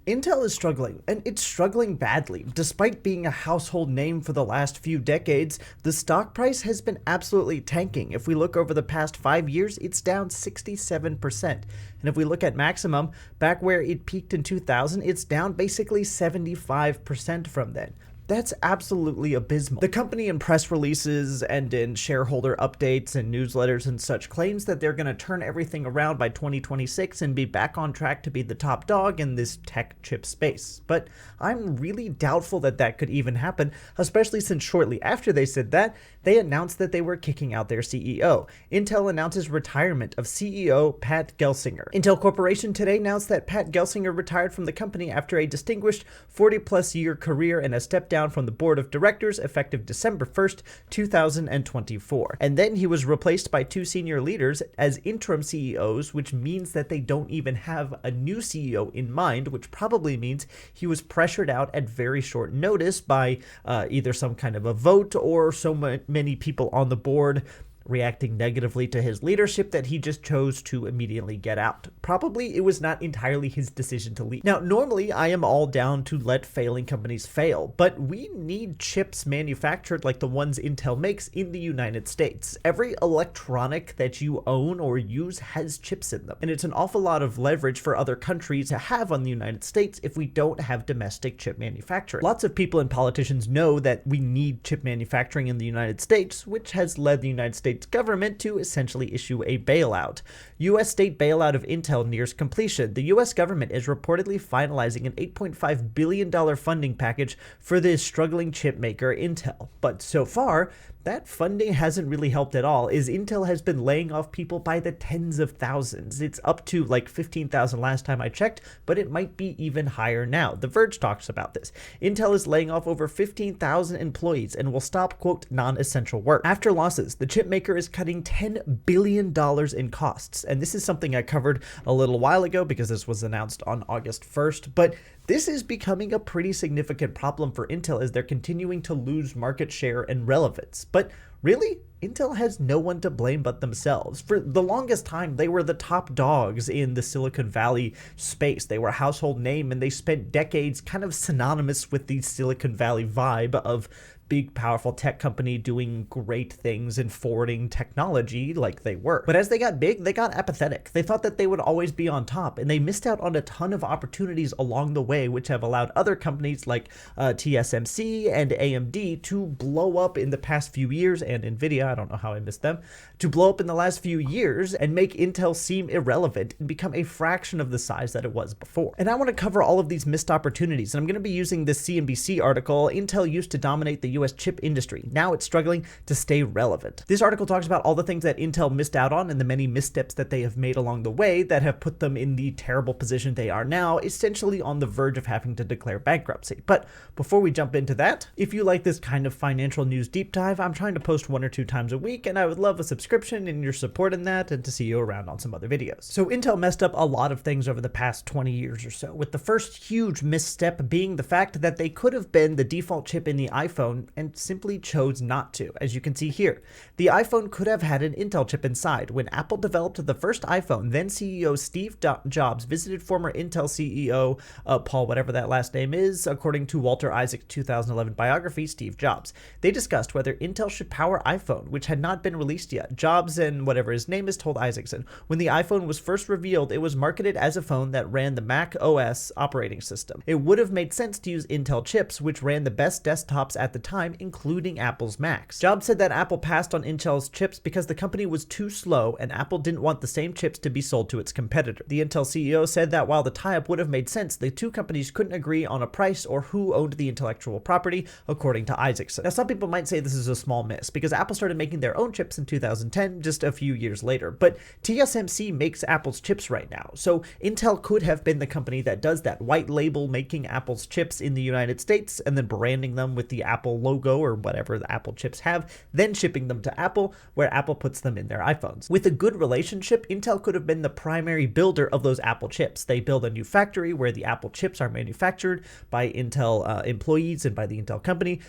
Intel is struggling, and it's struggling badly. Despite being a household name for the last few decades, the stock price has been absolutely tanking. If we look over the past 5 years, it's down 67%. And if we look at Maximum, back where it peaked in 2000, it's down basically 75% from then. That's absolutely abysmal. The company in press releases and in shareholder updates and newsletters and such claims that they're going to turn everything around by 2026 and be back on track to be the top dog in this tech chip space. But I'm really doubtful that that could even happen, especially since shortly after they said that, they announced that they were kicking out their CEO. Intel announces retirement of CEO Pat Gelsinger. Intel Corporation today announced that Pat Gelsinger retired from the company after a distinguished 40-plus year career and a step down from the board of directors effective December 1st, 2024. And then he was replaced by two senior leaders as interim CEOs, which means that they don't even have a new CEO in mind, which probably means he was pressured out at very short notice by either some kind of a vote or so many people on the board reacting negatively to his leadership that he just chose to immediately get out. Probably it was not entirely his decision to leave. Now, normally I am all down to let failing companies fail, but we need chips manufactured like the ones Intel makes in the United States. Every electronic that you own or use has chips in them, and it's an awful lot of leverage for other countries to have on the United States if we don't have domestic chip manufacturing. Lots of people and politicians know that we need chip manufacturing in the United States, which has led the United States government to essentially issue a bailout. U.S. state bailout of Intel nears completion. The U.S. government is reportedly finalizing an $8.5 billion funding package for the struggling chip maker Intel. But so far, that funding hasn't really helped at all, as Intel has been laying off people by the tens of thousands. It's up to like 15,000 last time I checked, but it might be even higher now. The Verge talks about this. Intel is laying off over 15,000 employees and will stop, quote, non-essential work. After losses, the chip maker is cutting $10 billion in costs. And this is something I covered a little while ago because this was announced on August 1st, but this is becoming a pretty significant problem for Intel as they're continuing to lose market share and relevance. But really, Intel has no one to blame but themselves. For the longest time, they were the top dogs in the Silicon Valley space. They were a household name, and they spent decades kind of synonymous with the Silicon Valley vibe of big, powerful tech company doing great things and forwarding technology like they were. But as they got big, they got apathetic. They thought that they would always be on top, and they missed out on a ton of opportunities along the way, which have allowed other companies like TSMC and AMD to blow up in the past few years, and Nvidia, I don't know how I missed them, to blow up in the last few years and make Intel seem irrelevant and become a fraction of the size that it was before. And I want to cover all of these missed opportunities, and I'm going to be using this CNBC article. Intel used to dominate the US chip industry. Now it's struggling to stay relevant. This article talks about all the things that Intel missed out on and the many missteps that they have made along the way that have put them in the terrible position they are now, essentially on the verge of having to declare bankruptcy. But before we jump into that, if you like this kind of financial news deep dive, I'm trying to post 1 or 2 times a week, and I would love a subscription and your support in that, and to see you around on some other videos. So Intel messed up a lot of things over the past 20 years or so, with the first huge misstep being the fact that they could have been the default chip in the iPhone and simply chose not to. As you can see here, the iPhone could have had an Intel chip inside. When Apple developed the first iPhone, then CEO Steve Jobs visited former Intel CEO Paul, whatever that last name is, according to Walter Isaac's 2011 biography, Steve Jobs. They discussed whether Intel should power iPhone, which had not been released yet. Jobs and whatever his name is told Isaacson, when the iPhone was first revealed, it was marketed as a phone that ran the Mac OS operating system. It would have made sense to use Intel chips, which ran the best desktops at the time, including Apple's Macs. Jobs said that Apple passed on Intel's chips because the company was too slow and Apple didn't want the same chips to be sold to its competitor. The Intel CEO said that while the tie-up would have made sense, the two companies couldn't agree on a price or who owned the intellectual property, according to Isaacson. Now, some people might say this is a small miss because Apple started making their own chips in 2010, just a few years later, but TSMC makes Apple's chips right now, so Intel could have been the company that does that, white label making Apple's chips in the United States and then branding them with the Apple logo or whatever the Apple chips have, then shipping them to Apple, where Apple puts them in their iPhones. With a good relationship, Intel could have been the primary builder of those Apple chips. They build a new factory where the Apple chips are manufactured by Intel employees and by the Intel company.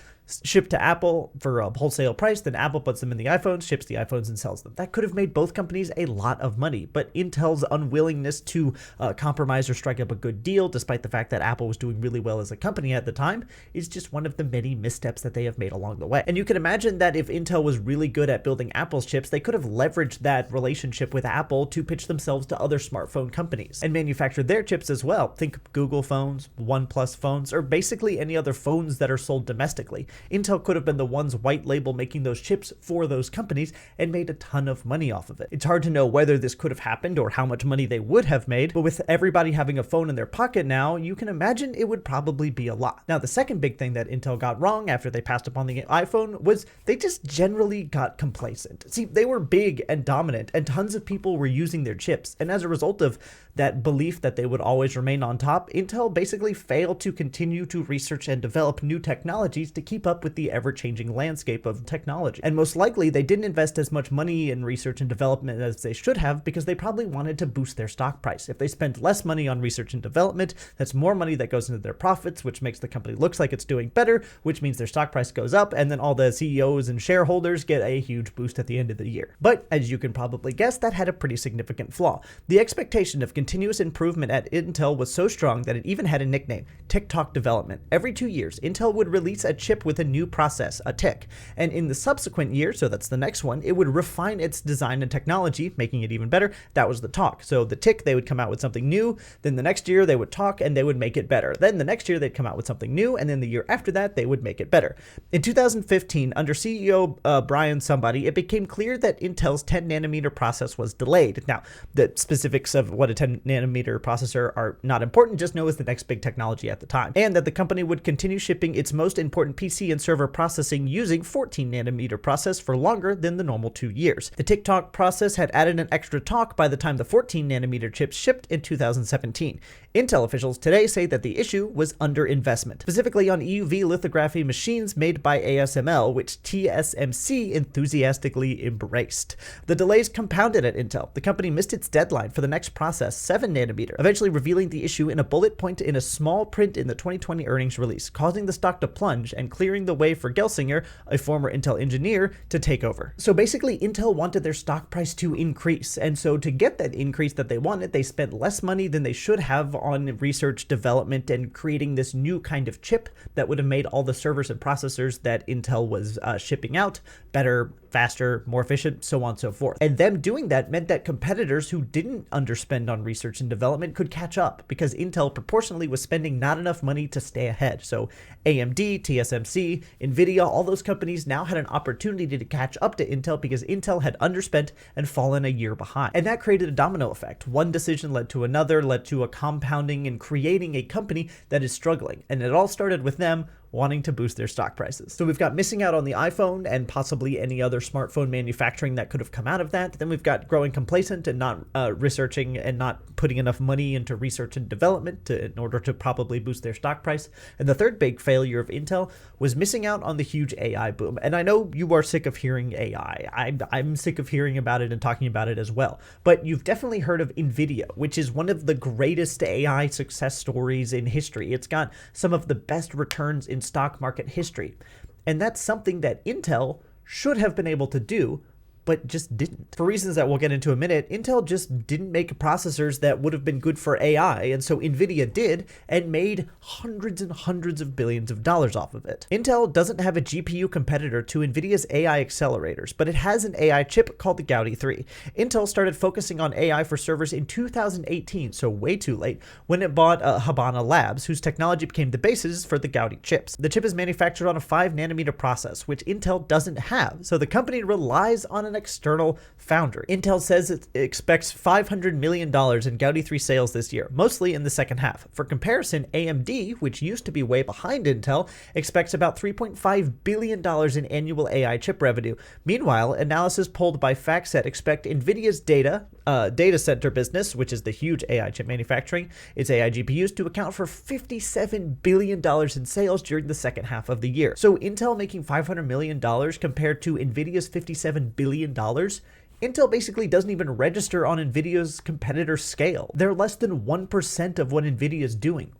shipped to Apple for a wholesale price, then Apple puts them in the iPhones, ships the iPhones, and sells them. That could have made both companies a lot of money, but Intel's unwillingness to compromise or strike up a good deal, despite the fact that Apple was doing really well as a company at the time, is just one of the many missteps that they have made along the way. And you can imagine that if Intel was really good at building Apple's chips, they could have leveraged that relationship with Apple to pitch themselves to other smartphone companies and manufacture their chips as well. Think Google phones, OnePlus phones, or basically any other phones that are sold domestically. Intel could have been the ones white label making those chips for those companies and made a ton of money off of it. It's hard to know whether this could have happened or how much money they would have made, but with everybody having a phone in their pocket now, you can imagine it would probably be a lot. Now, the second big thing that Intel got wrong after they passed upon the iPhone was they just generally got complacent. See, they were big and dominant, and tons of people were using their chips, and as a result of that belief that they would always remain on top, Intel basically failed to continue to research and develop new technologies to keep up with the ever-changing landscape of technology. And most likely, they didn't invest as much money in research and development as they should have because they probably wanted to boost their stock price. If they spent less money on research and development, that's more money that goes into their profits, which makes the company looks like it's doing better, which means their stock price goes up, and then all the CEOs and shareholders get a huge boost at the end of the year. But as you can probably guess, that had a pretty significant flaw. The expectation of continuous improvement at Intel was so strong that it even had a nickname, tick-tock development. Every 2 years, Intel would release a chip with a new process, a tick, and in the subsequent year, so that's the next one, it would refine its design and technology, making it even better. That was the talk. So the tick, they would come out with something new, then the next year they would talk and they would make it better. Then the next year they'd come out with something new, and then the year after that they would make it better. In 2015, under CEO Brian somebody, it became clear that Intel's 10 nanometer process was delayed. Now, the specifics of what a 10 nanometer processor are not important, just know it's the next big technology at the time, and that the company would continue shipping its most important PC and server processing using 14 nanometer process for longer than the normal 2 years. The tick-tock process had added an extra talk by the time the 14 nanometer chips shipped in 2017. Intel officials today say that the issue was underinvestment, specifically on EUV lithography machines made by ASML, which TSMC enthusiastically embraced. The delays compounded at Intel. The company missed its deadline for the next process, 7 nanometer, eventually revealing the issue in a bullet point in a small print in the 2020 earnings release, causing the stock to plunge and clearing the way for Gelsinger, a former Intel engineer, to take over. So basically, Intel wanted their stock price to increase, and so to get that increase that they wanted, they spent less money than they should have on research, development, and creating this new kind of chip that would have made all the servers and processors that Intel was shipping out better, faster, more efficient, so on and so forth. And them doing that meant that competitors who didn't underspend on research and development could catch up because Intel proportionally was spending not enough money to stay ahead. So AMD, TSMC, Nvidia, all those companies now had an opportunity to catch up to Intel because Intel had underspent and fallen a year behind. And that created a domino effect. One decision led to another, led to a compounding and creating a company that is struggling. And it all started with them wanting to boost their stock prices. So we've got missing out on the iPhone and possibly any other smartphone manufacturing that could have come out of that. Then we've got growing complacent and not researching and not putting enough money into research and development in order to probably boost their stock price. And the third big failure of Intel was missing out on the huge AI boom. And I know you are sick of hearing AI. I'm sick of hearing about it and talking about it as well. But you've definitely heard of NVIDIA, which is one of the greatest AI success stories in history. It's got some of the best returns in stock market history. And that's something that Intel should have been able to do, but just didn't. For reasons that we'll get into in a minute, Intel just didn't make processors that would have been good for AI, and so NVIDIA did, and made hundreds and hundreds of billions of dollars off of it. Intel doesn't have a GPU competitor to NVIDIA's AI accelerators, but it has an AI chip called the Gaudi 3. Intel started focusing on AI for servers in 2018, so way too late, when it bought Habana Labs, whose technology became the basis for the Gaudi chips. The chip is manufactured on a 5 nanometer process, which Intel doesn't have, so the company relies on an external foundry. Intel says it expects $500 million in Gaudi 3 sales this year, mostly in the second half. For comparison, AMD, which used to be way behind Intel, expects about $3.5 billion in annual AI chip revenue. Meanwhile, analysis polled by FactSet expect NVIDIA's data center business, which is the huge AI chip manufacturing, its AI GPUs, to account for $57 billion in sales during the second half of the year. So Intel making $500 million compared to NVIDIA's $57 billion, Intel basically doesn't even register on NVIDIA's competitor scale. They're less than 1% of what NVIDIA is doing.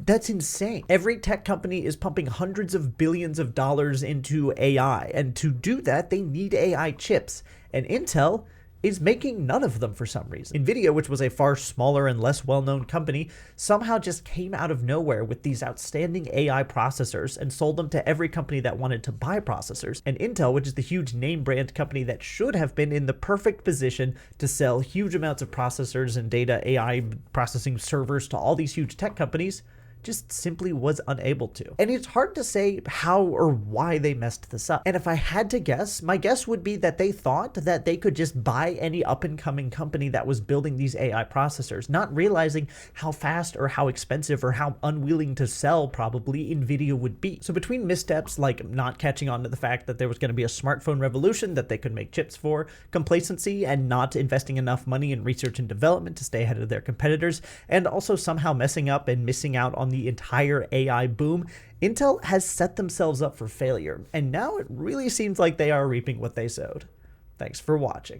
That's insane. Every tech company is pumping hundreds of billions of dollars into AI, and to do that, they need AI chips. And Intel is making none of them for some reason. Nvidia, which was a far smaller and less well-known company, somehow just came out of nowhere with these outstanding AI processors and sold them to every company that wanted to buy processors. And Intel, which is the huge name brand company that should have been in the perfect position to sell huge amounts of processors and data AI processing servers to all these huge tech companies, just simply was unable to. And it's hard to say how or why they messed this up. And if I had to guess, my guess would be that they thought that they could just buy any up-and-coming company that was building these AI processors, not realizing how fast or how expensive or how unwilling to sell probably Nvidia would be. So between missteps like not catching on to the fact that there was going to be a smartphone revolution that they could make chips for, complacency and not investing enough money in research and development to stay ahead of their competitors, and also somehow messing up and missing out on the entire AI boom, Intel has set themselves up for failure, and now it really seems like they are reaping what they sowed. Thanks for watching.